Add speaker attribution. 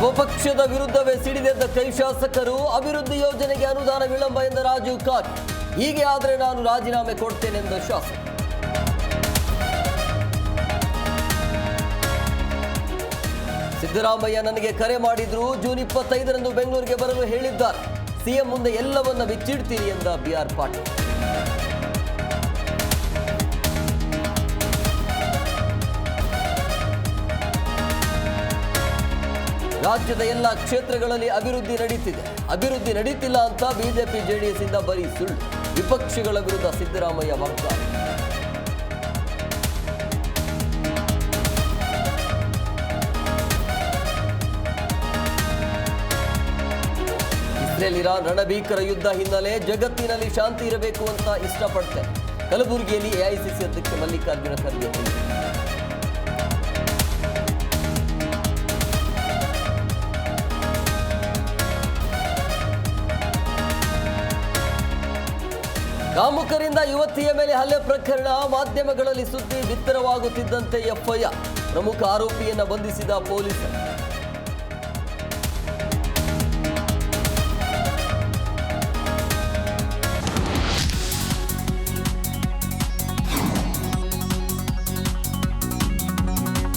Speaker 1: ಸ್ವಪಕ್ಷದ ವಿರುದ್ಧವೇ ಸಿಡಿದೆದ್ದ ಕೈ ಶಾಸಕರು ಅಭಿವೃದ್ಧಿ ಯೋಜನೆಗೆ ಅನುದಾನ ವಿಳಂಬ ಎಂದ ರಾಜೀವ್ ಕಾಗೆ. ಹೀಗೆ ಆದರೆ ನಾನು ರಾಜೀನಾಮೆ ಕೊಡ್ತೇನೆಂದ ಶಾಸಕ. ಸಿದ್ದರಾಮಯ್ಯ ನನಗೆ ಕರೆ ಮಾಡಿದ್ರು. ಜೂನ್ 25ರಂದು ಬೆಂಗಳೂರಿಗೆ ಬರಲು ಹೇಳಿದ್ದಾರೆ. ಸಿಎಂ ಮುಂದೆ ಎಲ್ಲವನ್ನ ಬಿಚ್ಚಿಡ್ತೀರಿ ಎಂದ ಬಿಆರ್ ಪಾಟೀಲ್. ರಾಜ್ಯದ ಎಲ್ಲ ಕ್ಷೇತ್ರಗಳಲ್ಲಿ ಅಭಿವೃದ್ಧಿ ನಡೀತಿದೆ. ಅಭಿವೃದ್ಧಿ ನಡೀತಿಲ್ಲ ಅಂತ ಬಿಜೆಪಿ ಜೆಡಿಎಸ್ ಇಂದ ಬರೀ ಸುಳ್ಳು. ವಿಪಕ್ಷಗಳ ವಿರುದ್ಧ ಸಿದ್ದರಾಮಯ್ಯ ವಾಗ್ದಾಳಿ. ಇಸ್ರೇಲ್ ಇರಾನ್ ರಣಭೀಕರ ಯುದ್ಧ ಹಿನ್ನೆಲೆ ಜಗತ್ತಿನಲ್ಲಿ ಶಾಂತಿ ಇರಬೇಕು ಅಂತ ಇಷ್ಟಪಡ್ತೇನೆ. ಕಲಬುರಗಿಯಲ್ಲಿ ಎಐಸಿಸಿ ಅಧ್ಯಕ್ಷ ಮಲ್ಲಿಕಾರ್ಜುನ ಖರ್ಗೆ. ಕಾಮುಕರಿಂದ ಯುವತಿಯ ಮೇಲೆ ಹಲ್ಲೆ ಪ್ರಕರಣ ಮಾಧ್ಯಮಗಳಲ್ಲಿ ಸುದ್ದಿ ಬಿತ್ತರವಾಗುತ್ತಿದ್ದಂತೆ ಎಫ್ಐಆರ್. ಪ್ರಮುಖ ಆರೋಪಿಯನ್ನ ಬಂಧಿಸಿದ ಪೊಲೀಸರು.